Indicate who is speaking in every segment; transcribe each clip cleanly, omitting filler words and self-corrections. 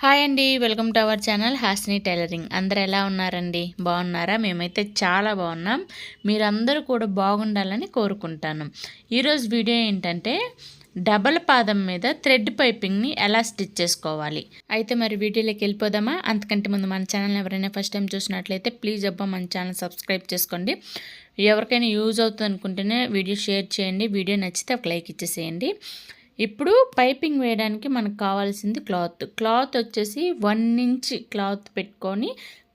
Speaker 1: Hi అండి, welcome to our channel Hasni tailoring. అందరు ఎలా ఉన్నారండి? బాగున్నారా? మేమైతే చాలా బాగున్నాం. మీరందరూ కూడా బాగుండాలని కోరుకుంటాను. ఈరోజు వీడియో ఏంటంటే డబల్ పాదం మీద థ్రెడ్ పైపింగ్ని ఎలా స్టిచ్ చేసుకోవాలి. అయితే మరి వీడియోలోకి వెళ్ళిపోదామా? అంతకంటే ముందు మన ఛానల్ ఎవరైనా ఫస్ట్ టైం చూసినట్లయితే ప్లీజ్ మన ఛానల్ సబ్స్క్రైబ్ చేసుకోండి. ఎవరికైనా యూజ్ అవుతుంది అనుకుంటేనే వీడియో షేర్ చేయండి. వీడియో నచ్చితే ఒక లైక్ ఇచ్చేసేయండి. ఇప్పుడు పైపింగ్ వేయడానికి మనకు కావాల్సింది క్లాత్ వచ్చేసి 1 ఇంచ్ క్లాత్ పెట్టుకొని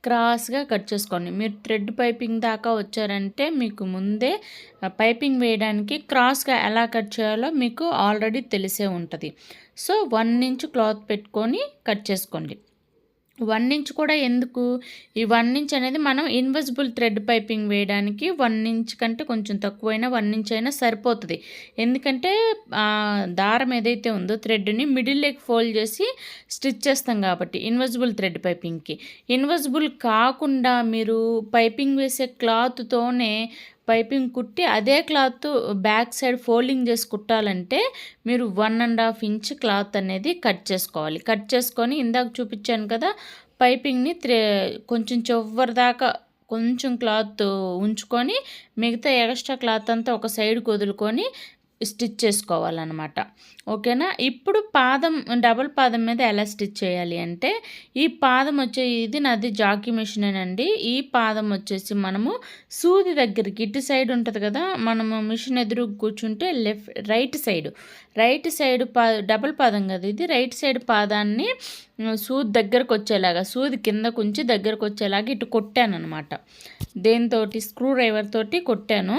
Speaker 1: క్రాస్గా కట్ చేసుకోండి. మీరు థ్రెడ్ పైపింగ్ దాకా వచ్చారంటే మీకు ముందే పైపింగ్ వేయడానికి క్రాస్గా ఎలా కట్ చేయాలో మీకు ఆల్రెడీ తెలిసే ఉంటుంది. సో 1 ఇంచ్ క్లాత్ పెట్టుకొని కట్ చేసుకోండి. 1 ఇంచ్ కూడా ఎందుకు? ఈ 1 ఇంచ్ అనేది మనం ఇన్విజిబుల్ థ్రెడ్ పైపింగ్ వేయడానికి 1 ఇంచ్ కంటే కొంచెం తక్కువైనా 1 ఇంచ్ అయినా సరిపోతుంది. ఎందుకంటే దారం ఏదైతే ఉందో థ్రెడ్ని మిడిల్లోకి ఫోల్డ్ చేసి స్టిచ్ చేస్తాం కాబట్టి ఇన్విజిబుల్ థ్రెడ్ పైపింగ్కి. ఇన్విజిబుల్ కాకుండా మీరు పైపింగ్ వేసే క్లాత్తోనే పైపింగ్ కుట్టి అదే క్లాత్ బ్యాక్ సైడ్ ఫోల్డింగ్ చేసి కుట్టాలంటే మీరు 1.5 ఇంచ్ క్లాత్ అనేది కట్ చేసుకోవాలి. కట్ చేసుకొని ఇందాక చూపించాను కదా, పైపింగ్ని కొంచెం చివరి దాకా కొంచెం క్లాత్ ఉంచుకొని మిగతా ఎక్స్ట్రా క్లాత్ అంతా ఒక సైడ్కి వదులుకొని స్టిచ్ చేసుకోవాలన్నమాట. ఓకేనా? ఇప్పుడు డబుల్ పాదం మీద ఎలా స్టిచ్ చేయాలి అంటే, ఈ పాదం ఇది నాది జాకీ మిషనేనండి. ఈ పాదం వచ్చేసి మనము సూది దగ్గరికి ఇటు సైడ్ ఉంటుంది కదా, మనము మిషన్ ఎదురు కూర్చుంటే రైట్ సైడ్ డబుల్ పాదం కదా ఇది, రైట్ సైడ్ పాదాన్ని సూది దగ్గరకు వచ్చేలాగా, సూది కింద కొంచెం దగ్గరకు వచ్చేలాగా ఇటు కొట్టాను అనమాట. దేనితోటి? స్క్రూ డ్రైవర్ తోటి కొట్టాను.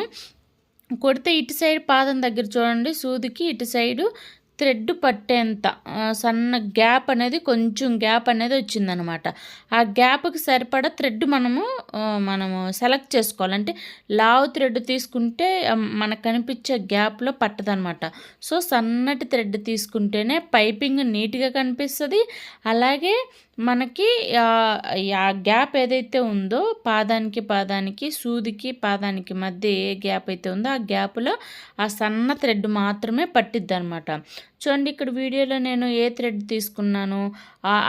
Speaker 1: కొడితే ఇటు సైడ్ పాదం దగ్గర చూడండి, సూదికి ఇటు సైడు థ్రెడ్ పట్టేంత సన్న గ్యాప్ అనేది, కొంచెం గ్యాప్ అనేది వచ్చిందనమాట. ఆ గ్యాప్కి సరిపడా థ్రెడ్ మనము సెలెక్ట్ చేసుకోవాలంటే లావు థ్రెడ్ తీసుకుంటే మనకు కనిపించే గ్యాప్లో పట్టదనమాట. సో సన్నటి థ్రెడ్ తీసుకుంటేనే పైపింగ్ నీట్గా కనిపిస్తుంది. అలాగే మనకి ఆ గ్యాప్ ఏదైతే ఉందో పాదానికి సూదికి పాదానికి మధ్య ఏ గ్యాప్ అయితే ఉందో ఆ గ్యాప్లో ఆ సన్న థ్రెడ్ మాత్రమే పట్టిద్ది అనమాట. చూడండి, ఇక్కడ వీడియోలో నేను ఏ థ్రెడ్ తీసుకున్నాను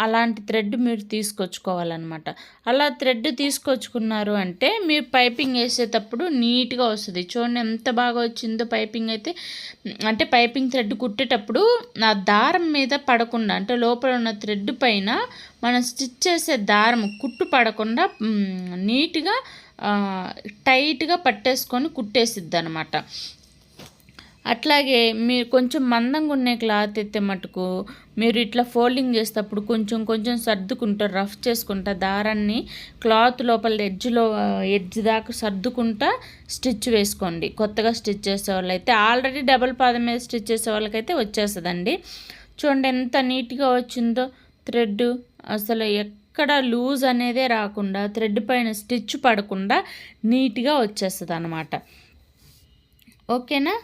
Speaker 1: అలాంటి థ్రెడ్ మీరు తీసుకొచ్చుకోవాలన్నమాట. అలా థ్రెడ్ తీసుకొచ్చుకున్నారు అంటే మీరు పైపింగ్ వేసేటప్పుడు నీట్గా వస్తుంది. చూడండి ఎంత బాగా వచ్చిందో పైపింగ్ అయితే. అంటే పైపింగ్ థ్రెడ్ కుట్టేటప్పుడు ఆ దారం మీద పడకుండా, అంటే లోపల ఉన్న థ్రెడ్ పైన మనం స్టిచ్ చేసే దారం కుట్టు పడకుండా నీట్గా టైట్గా పట్టేసుకొని కుట్టేసిద్ది అనమాట. అట్లాగే మీరు కొంచెం మందంగా ఉన్న క్లాత్ అయితే మటుకు మీరు ఇట్లా ఫోల్డింగ్ చేసేటప్పుడు కొంచెం సర్దుకుంటా, రఫ్ చేసుకుంటా దారాన్ని క్లాత్ లోపల ఎడ్జ్ దాకా సర్దుకుంటా స్టిచ్ వేసుకోండి. కొత్తగా స్టిచ్ చేసే వాళ్ళైతే, ఆల్రెడీ డబుల్ పాదం మీద స్టిచ్ చేసే వాళ్ళకైతే వచ్చేస్తుందండి. చూడండి ఎంత నీట్గా వచ్చిందో థ్రెడ్. అసలు ఎక్కడ లూజ్ అనేదే రాకుండా, థ్రెడ్ పైన స్టిచ్ పడకుండా నీట్గా వచ్చేస్తుంది అన్నమాట. ఓకేనా?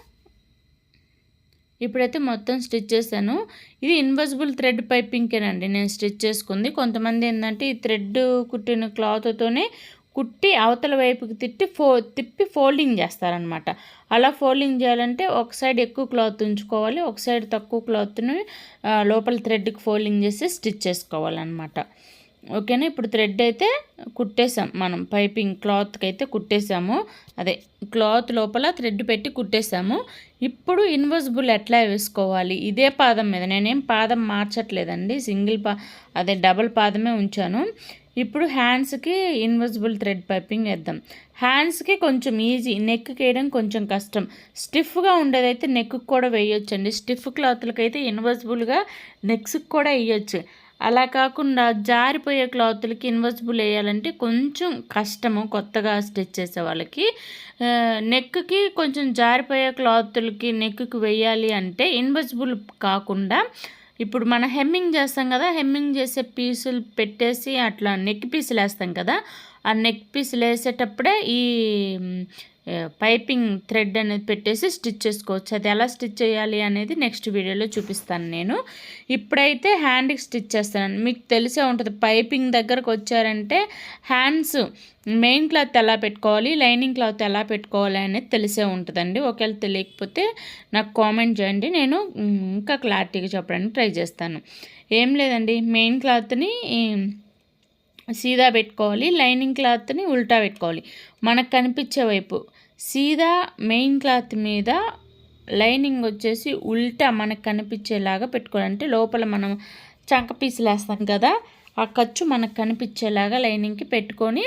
Speaker 1: ఇప్పుడైతే మొత్తం స్టిచ్ చేశాను. ఇది ఇన్విజిబుల్ థ్రెడ్ పైపింగ్కేనండి నేను స్టిచ్ చేసుకుంది. కొంతమంది ఏంటంటే ఈ థ్రెడ్ కుట్టిన క్లాత్తోనే కుట్టి అవతల వైపుకి తిప్పి ఫోల్డింగ్ చేస్తారనమాట. అలా ఫోల్డింగ్ చేయాలంటే ఒక సైడ్ ఎక్కువ క్లాత్ ఉంచుకోవాలి, ఒక సైడ్ తక్కువ క్లాత్ని లోపల థ్రెడ్కి ఫోల్డింగ్ చేసి స్టిచ్ చేసుకోవాలన్నమాట. ఓకేనా? ఇప్పుడు థ్రెడ్ అయితే కుట్టేసాం, మనం పైపింగ్ క్లాత్కి అయితే కుట్టేసాము. అదే క్లాత్ లోపల థ్రెడ్ పెట్టి కుట్టేసాము. ఇప్పుడు ఇన్విజిబుల్ ఎట్లా వేసుకోవాలి? ఇదే పాదం మీద, నేనేం పాదం మార్చట్లేదండి, అదే డబుల్ పాదమే ఉంచాను. ఇప్పుడు హ్యాండ్స్కి ఇన్విజిబుల్ థ్రెడ్ పైపింగ్ వేద్దాం. హ్యాండ్స్కి కొంచెం ఈజీ, నెక్కి వేయడం కొంచెం కష్టం. స్టిఫ్గా ఉండేదైతే నెక్కి కూడా వేయొచ్చు అండి. స్టిఫ్ క్లాత్లకి అయితే ఇన్విజిబుల్గా నెక్స్కి కూడా వేయొచ్చు. అలా కాకుండా జారిపోయే క్లాత్లకి ఇన్విజిబుల్ వేయాలంటే కొంచెం కష్టము కొత్తగా స్టిచ్ చేసే వాళ్ళకి. నెక్కి కొంచెం జారిపోయే క్లాత్లకి నెక్కి వేయాలి అంటే ఇన్విజిబుల్ కాకుండా, ఇప్పుడు మనం హెమ్మింగ్ చేస్తాం కదా, హెమ్మింగ్ చేసే పీసులు పెట్టేసి అట్లా నెక్ పీసులు వేస్తాం కదా, ఆ నెక్ పీసులు వేసేటప్పుడే ఈ పైపింగ్ థ్రెడ్ అనేది పెట్టేసి స్టిచ్ చేసుకోవచ్చు. అది ఎలా స్టిచ్ చేయాలి అనేది నెక్స్ట్ వీడియోలో చూపిస్తాను నేను. ఇప్పుడైతే హ్యాండ్కి స్టిచ్ చేస్తాను. మీకు తెలిసే ఉంటుంది, పైపింగ్ దగ్గరకు వచ్చారంటే హ్యాండ్స్ మెయిన్ క్లాత్ ఎలా పెట్టుకోవాలి, లైనింగ్ క్లాత్ ఎలా పెట్టుకోవాలి అనేది తెలిసే ఉంటుందండి. ఒకవేళ తెలియకపోతే నాకు కామెంట్ చేయండి, నేను ఇంకా క్లారిటీగా చెప్పడానికి ట్రై చేస్తాను. ఏం లేదండి, మెయిన్ క్లాత్ని సీదా పెట్టుకోవాలి, లైనింగ్ క్లాత్ని ఉల్టా పెట్టుకోవాలి. మనకు కనిపించే వైపు సీదా మెయిన్ క్లాత్ మీద, లైనింగ్ వచ్చేసి ఉల్టా మనకు కనిపించేలాగా పెట్టుకోవాలి. అంటే లోపల మనం చంక పీసులు వేస్తాం కదా, ఆ ఖర్చు మనకు కనిపించేలాగా లైనింగ్కి పెట్టుకొని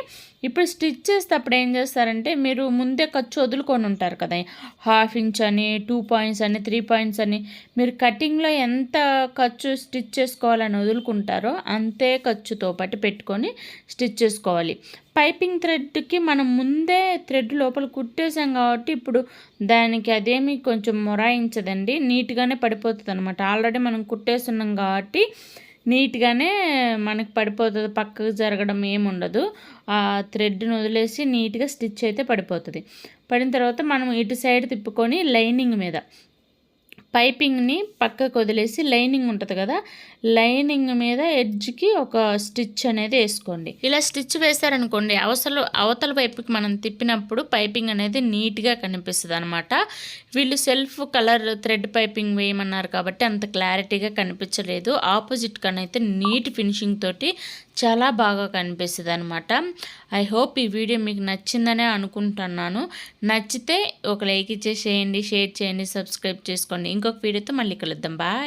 Speaker 1: ఇప్పుడు స్టిచ్ చేసేటప్పుడు ఏం చేస్తారంటే, మీరు ముందే ఖర్చు వదులుకొని ఉంటారు కదా, 1/2 ఇంచ్ అని, 2 పాయింట్స్ అని, 3 పాయింట్స్ అని, మీరు కటింగ్లో ఎంత ఖర్చు స్టిచ్ చేసుకోవాలని వదులుకుంటారో అంతే ఖర్చుతో పాటు పెట్టుకొని స్టిచ్ చేసుకోవాలి. పైపింగ్ థ్రెడ్కి మనం ముందే థ్రెడ్ లోపల కుట్టేసాం కాబట్టి ఇప్పుడు దానికి అదేమి కొంచెం మొరాయించదండి, నీట్గానే పడిపోతుంది అనమాట. ఆల్రెడీ మనం కుట్టేస్తున్నాం కాబట్టి నీట్గానే మనకు పడిపోతుంది, పక్కకు జరగడం ఏమి ఉండదు. ఆ థ్రెడ్ని వదిలేసి నీట్గా స్టిచ్ అయితే పడిపోతుంది. పడిన తర్వాత మనం ఇటు సైడ్ తిప్పుకొని లైనింగ్ మీద పైపింగ్ని పక్కకు వదిలేసి లైనింగ్ ఉంటుంది కదా, లైనింగ్ మీద ఎడ్జ్కి ఒక స్టిచ్ అనేది వేసుకోండి. ఇలా స్టిచ్ వేసారనుకోండి, అవతల వైపుకి మనం తిప్పినప్పుడు పైపింగ్ అనేది నీట్గా కనిపిస్తుంది అనమాట. వీళ్ళు సెల్ఫ్ కలర్ థ్రెడ్ పైపింగ్ వేయమన్నారు కాబట్టి అంత క్లారిటీగా కనిపించలేదు. ఆపోజిట్ కనైతే నీట్ ఫినిషింగ్ తోటి చాలా బాగా కనిపిస్తుంది అనమాట. ఐ హోప్ ఈ వీడియో మీకు నచ్చిందనే అనుకుంటున్నాను. నచ్చితే ఒక లైక్ ఇచ్చేసేయండి, షేర్ చేయండి, సబ్స్క్రైబ్ చేసుకోండి. ఇంకొక వీడియోతో మళ్ళీ కలుద్దాం. బాయ్.